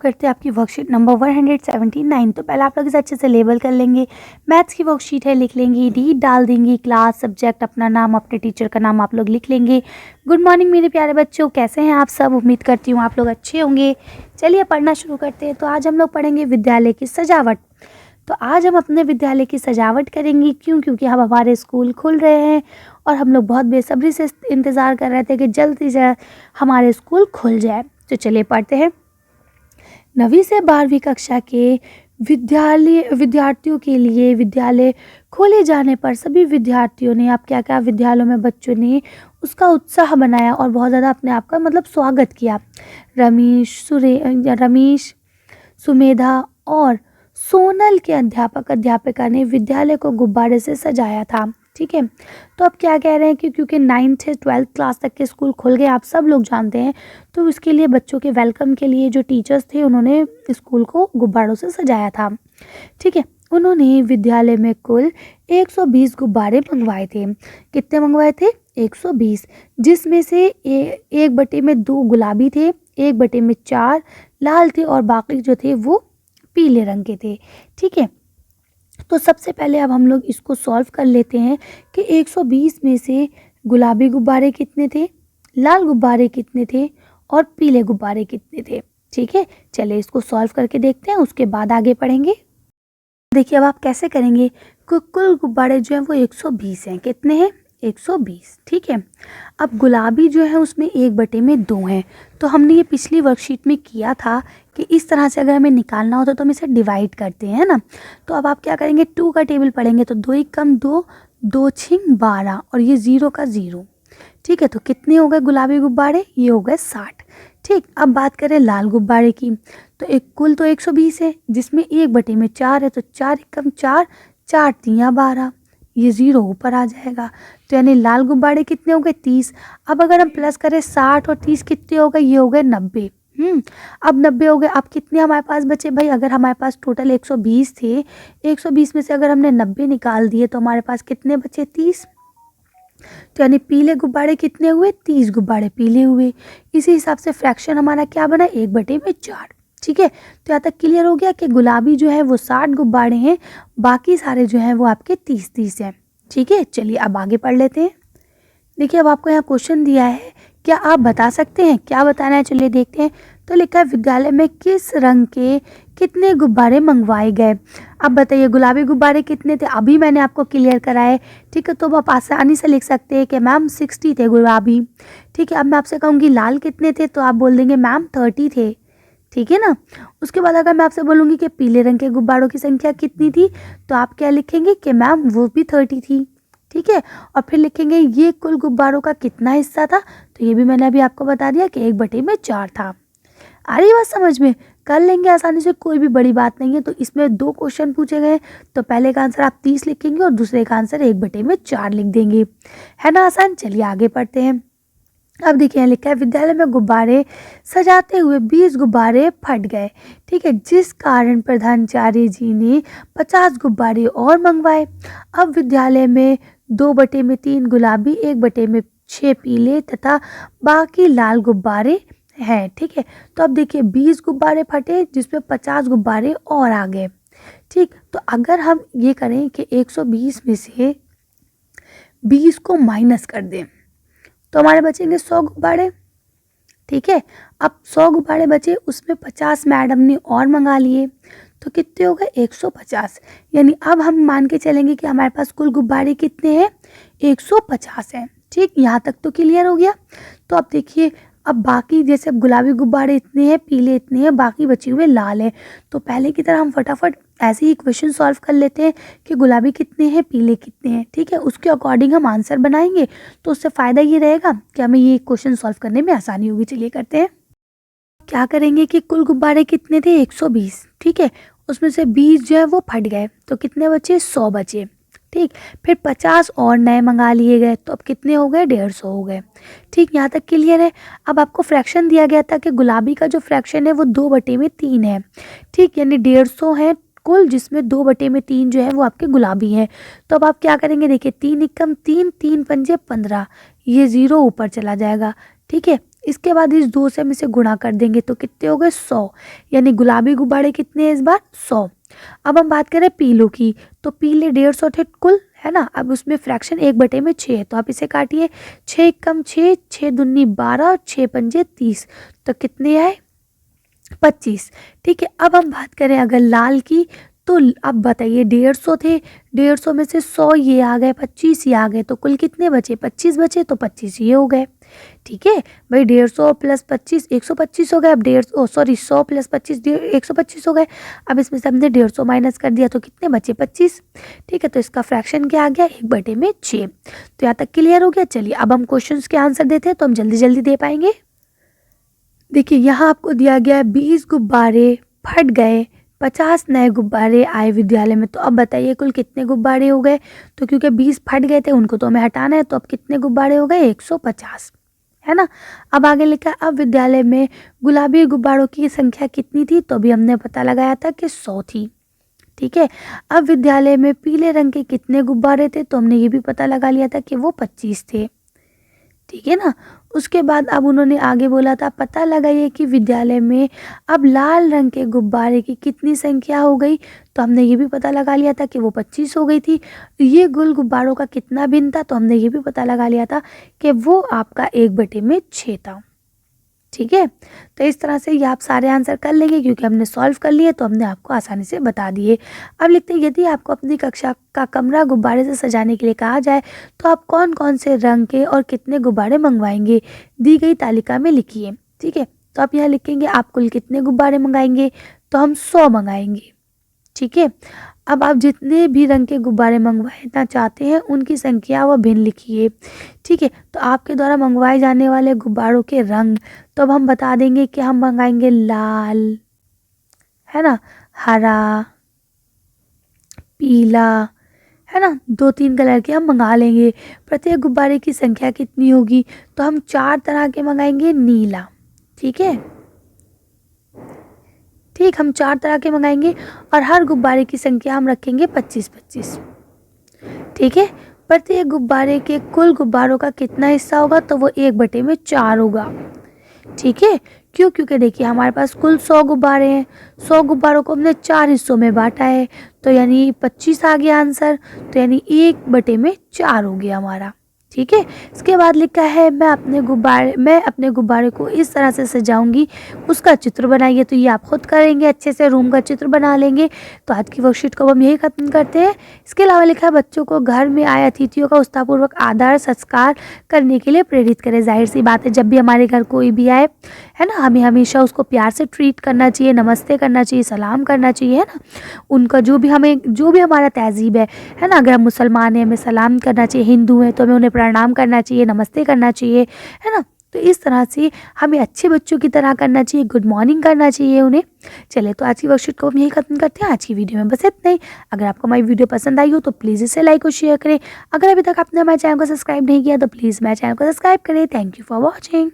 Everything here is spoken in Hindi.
करते हैं आपकी वर्कशीट नंबर 179। तो पहले आप लोग इसे अच्छे से लेबल कर लेंगे। मैथ्स की वर्कशीट है, लिख लेंगे, डी डाल देंगी, क्लास, सब्जेक्ट, अपना नाम, अपने टीचर का नाम आप लोग लिख लेंगे। गुड मॉर्निंग मेरे प्यारे बच्चों, कैसे हैं आप सब? उम्मीद करती हूँ आप लोग अच्छे होंगे। चलिए पढ़ना शुरू करते हैं। तो आज हम लोग पढ़ेंगे विद्यालय की सजावट। तो आज हम अपने विद्यालय की सजावट करेंगे। क्योंकि अब हमारे स्कूल खुल रहे हैं और हम लोग बहुत बेसब्री से इंतज़ार कर रहे थे कि जल्दी से हमारे स्कूल खुल जाए। तो चलिए पढ़ते हैं। 9वीं से 12वीं कक्षा के विद्यार्थियों के लिए विद्यालय खोले जाने पर सभी विद्यार्थियों ने, आप क्या क्या विद्यालयों में बच्चों ने उसका उत्साह बनाया और बहुत ज़्यादा अपने आप का स्वागत किया। रमेश, सुमेधा और सोनल के अध्यापिका ने विद्यालय को गुब्बारे से सजाया था। ठीक है, तो अब क्या कह रहे हैं कि क्योंकि 9th से 12th क्लास तक के स्कूल खुल गए, आप सब लोग जानते हैं, तो इसके लिए बच्चों के वेलकम के लिए जो टीचर्स थे उन्होंने स्कूल को गुब्बारों से सजाया था। ठीक है, उन्होंने विद्यालय में कुल 120 गुब्बारे मंगवाए थे। कितने मंगवाए थे? 120, जिसमें से 1/2 गुलाबी थे, 1/4 लाल थे और बाकी जो थे वो पीले रंग के थे। ठीक है, तो सबसे पहले अब हम लोग इसको सॉल्व कर लेते हैं कि 120 में से गुलाबी गुब्बारे कितने थे, लाल गुब्बारे कितने थे और पीले गुब्बारे कितने थे। ठीक है, चलिए इसको सॉल्व करके देखते हैं, उसके बाद आगे पढ़ेंगे। देखिए अब आप कैसे करेंगे। कुल गुब्बारे जो हैं वो 120 हैं। कितने हैं? 120। ठीक है, अब गुलाबी जो है उसमें 1/2 हैं। तो हमने ये पिछली वर्कशीट में किया था कि इस तरह से अगर हमें निकालना होता तो हम इसे डिवाइड करते हैं ना। तो अब आप क्या करेंगे, 2 का टेबल पढ़ेंगे तो 2 × 2, 2 × 12 और ये 0 का 0। ठीक है, तो कितने हो गए गुलाबी गुब्बारे? ये हो गए 60। ठीक, अब बात करें लाल गुब्बारे की, तो कुल तो 120 है, जिसमें 1/4 है, तो 4 × 4, 4 × 3 = 12, ये 0 ऊपर आ जाएगा। तो यानी लाल गुब्बारे कितने हो गए? 30। अब अगर हम प्लस करें 60 और 30 कितने हो गए? ये हो गए 90। अब 90 हो गए। अब कितने हमारे पास बचे भाई? अगर हमारे पास टोटल 120 थे, 120 में से अगर हमने 90 निकाल दिए तो हमारे पास कितने बचे? 30। तो यानी पीले गुब्बारे कितने हुए? 30 गुब्बारे पीले हुए। इसी हिसाब से फ्रैक्शन हमारा क्या बना? 1/4। ठीक है, तो यहाँ तक क्लियर हो गया कि गुलाबी जो है वो 60 गुब्बारे हैं, बाकी सारे जो हैं वो आपके 30-30 हैं। ठीक है, चलिए अब आगे पढ़ लेते हैं। देखिए अब आपको यहाँ क्वेश्चन दिया है, क्या आप बता सकते हैं? क्या बताना है, चलिए देखते हैं। तो लिखा है विद्यालय में किस रंग के कितने गुब्बारे मंगवाए गए। अब बताइए गुलाबी गुब्बारे कितने थे? अभी मैंने आपको क्लियर कराए। ठीक है, तो आप आसानी से लिख सकते हैं कि मैम 60 थे गुलाबी। ठीक है, अब मैं आपसे कहूँगी लाल कितने थे, तो आप बोल देंगे मैम 30 थे। ठीक है ना। उसके बाद अगर मैं आपसे बोलूँगी कि पीले रंग के गुब्बारों की संख्या कितनी थी, तो आप क्या लिखेंगे कि मैम वो भी 30 थी। ठीक है, और फिर लिखेंगे ये कुल गुब्बारों का कितना हिस्सा था, तो ये भी मैंने अभी आपको बता दिया कि 1/4 था। आ रही बात समझ में? कर लेंगे आसानी से, कोई भी बड़ी बात नहीं है। तो इसमें 2 क्वेश्चन पूछे गए, तो पहले का आंसर आप 30 लिखेंगे और दूसरे का आंसर 1/4 लिख देंगे। है ना आसान? चलिए आगे पढ़ते हैं। अब देखिए यहाँ लिखा है विद्यालय में गुब्बारे सजाते हुए 20 गुब्बारे फट गए। ठीक है, जिस कारण प्रधानाचार्य जी ने 50 गुब्बारे और मंगवाए। अब विद्यालय में 2/3 गुलाबी, 1/6 पीले तथा बाकी लाल गुब्बारे हैं। ठीक है, तो अब देखिए 20 गुब्बारे फटे, जिसमें 50 गुब्बारे और आ गए। ठीक, तो अगर हम ये करें कि 120 में से 20 को माइनस कर दें तो हमारे बचेंगे 100 गुब्बारे। ठीक है, अब 100 गुब्बारे बचे, उसमें 50 मैडम ने और मंगा लिए, तो कितने हो गए? 150। यानी अब हम मान के चलेंगे कि हमारे पास कुल गुब्बारे कितने हैं? 150 हैं। ठीक, यहाँ तक तो क्लियर हो गया। तो अब देखिए अब बाकी, जैसे अब गुलाबी गुब्बारे इतने हैं, पीले इतने हैं, बाकी बचे हुए लाल हैं। तो पहले की तरह हम फटाफट ऐसे ही क्वेश्चन सॉल्व कर लेते हैं कि गुलाबी कितने हैं, पीले कितने हैं। ठीक है, उसके अकॉर्डिंग हम आंसर बनाएंगे, तो उससे फ़ायदा ये रहेगा कि हमें ये क्वेश्चन सॉल्व करने में आसानी होगी। चलिए करते हैं। क्या करेंगे कि कुल गुब्बारे कितने थे? 120। ठीक है, उसमें से 20 जो है वो फट गए, तो कितने बचे? 100 बचे। ठीक, फिर 50 और नए मंगा लिए गए, तो अब कितने हो गए? 150 हो गए। ठीक, यहाँ तक क्लियर है। अब आपको फ्रैक्शन दिया गया था कि गुलाबी का जो फ्रैक्शन है वो 2/3 है। ठीक, यानी 150 है कुल, जिसमें 2/3 जो है वो आपके गुलाबी हैं। तो अब आप क्या करेंगे, देखिए 3 × 3, 3 × 5 = 15, ये 0 ऊपर चला जाएगा। ठीक है, इसके बाद इस 2 से हम इसे गुणा कर देंगे तो कितने हो गए 100, यानी गुलाबी गुब्बारे कितने हैं इस बार 100। अब हम बात करें पीलों की, तो पीले 150 थे कुल, है ना। अब उसमें फ्रैक्शन 1/6 है, तो आप इसे काटिए, 6 कम 6, 6 दूनी 12, 6 पंजे 30, तो कितने आए 25। ठीक है, अब हम बात करें अगर लाल की, तो अब बताइए 150 थे, 150 में से 100 ये आ गए, 25 ये आ गए, तो कुल कितने बचे 25 बचे, तो 25 ये हो गए। ठीक है भाई, 150 प्लस 25 125 हो गए। अब 100 प्लस 25 125 हो गए। अब इसमें से हमने 150 माइनस कर दिया तो कितने बचे 25। ठीक है, तो इसका फ्रैक्शन क्या आ गया 1/6। तो यहाँ तक क्लियर हो गया। चलिए अब हम क्वेश्चंस के आंसर देते हैं तो हम जल्दी जल्दी दे पाएंगे। देखिए यहाँ आपको दिया गया है 20 गुब्बारे फट गए, 50 नए गुब्बारे आए विद्यालय में। तो अब बताइए कुल कितने गुब्बारे हो गए। तो क्योंकि 20 फट गए थे उनको तो हमें हटाना है, तो अब कितने गुब्बारे हो गए 150, है ना। अब आगे लिखा है अब विद्यालय में गुलाबी गुब्बारों की संख्या कितनी थी, तो अभी हमने पता लगाया था कि 100 थी। ठीक है, अब विद्यालय में पीले रंग के कितने गुब्बारे थे, तो हमने ये भी पता लगा लिया था कि वो 25 थे। ठीक है ना। उसके बाद अब उन्होंने आगे बोला था पता लगाइए कि विद्यालय में अब लाल रंग के गुब्बारे की कितनी संख्या हो गई, तो हमने ये भी पता लगा लिया था कि वो 25 हो गई थी। ये गुल गुब्बारों का कितना भिन्न था, तो हमने ये भी पता लगा लिया था कि वो आपका 1/6 था। ठीक है, तो इस तरह से ये आप सारे आंसर कर लेंगे क्योंकि हमने सॉल्व कर लिए, तो हमने आपको आसानी से बता दिए। अब लिखते हैं यदि आपको अपनी कक्षा का कमरा गुब्बारे से सजाने के लिए कहा जाए तो आप कौन कौन से रंग के और कितने गुब्बारे मंगवाएंगे, दी गई तालिका में लिखिए। ठीक है, तो आप यहाँ लिखेंगे आप कुल कितने गुब्बारे मंगाएंगे, तो हम 100 मंगाएंगे। ठीक है, अब आप जितने भी रंग के गुब्बारे मंगवाना चाहते हैं उनकी संख्या व भिन्न लिखिए। ठीक है, तो आपके द्वारा मंगवाए जाने वाले गुब्बारों के रंग, तो अब हम बता देंगे कि हम मंगाएंगे लाल, है ना, हरा, पीला, है ना, 2-3 कलर के हम मंगा लेंगे। प्रत्येक गुब्बारे की संख्या कितनी होगी, तो हम 4 तरह के मंगाएंगे नीला। ठीक है, ठीक, हम 4 तरह के मंगाएंगे और हर गुब्बारे की संख्या हम रखेंगे 25-25। ठीक है, प्रत्येक गुब्बारे के कुल गुब्बारों का कितना हिस्सा होगा, तो वो 1/4 होगा। ठीक है, क्यों, क्योंकि देखिए हमारे पास कुल 100 गुब्बारे हैं, 100 गुब्बारों को हमने 4 हिस्सों में बांटा है, तो यानी 25 आ गया आंसर, तो यानी 1/4 हो गया हमारा। ठीक है, इसके बाद लिखा है मैं अपने गुब्बारे को इस तरह से सजाऊंगी, उसका चित्र बनाइए। तो ये आप खुद करेंगे, अच्छे से रूम का चित्र बना लेंगे। तो आज की वर्कशीट को हम यही खत्म करते हैं। इसके अलावा लिखा है बच्चों को घर में आए अतिथियों का उत्साहपूर्वक आदर संस्कार करने के लिए प्रेरित करें। जाहिर सी बात है जब भी हमारे घर कोई भी आए, है ना, हमें हमेशा उसको प्यार से ट्रीट करना चाहिए, नमस्ते करना चाहिए, सलाम करना चाहिए, है ना। उनका जो भी हमारा तहजीब है ना, अगर हम मुसलमान हैं हमें सलाम करना चाहिए, हिंदू हैं तो हमें उन्हें प्रणाम करना चाहिए, नमस्ते करना चाहिए, है ना। तो इस तरह से हमें अच्छे बच्चों की तरह करना चाहिए, गुड मॉर्निंग करना चाहिए उन्हें। चलिए तो आज की वर्कशीट को हम यही खत्म करते हैं। आज की वीडियो में बस इतना ही। अगर आपको हमारी वीडियो पसंद आई हो तो प्लीज़ इसे लाइक और शेयर करें। अगर अभी तक आपने हमारे चैनल को सब्सक्राइब नहीं किया तो प्लीज़ मेरे चैनल को सब्सक्राइब करें। Thank you for watching.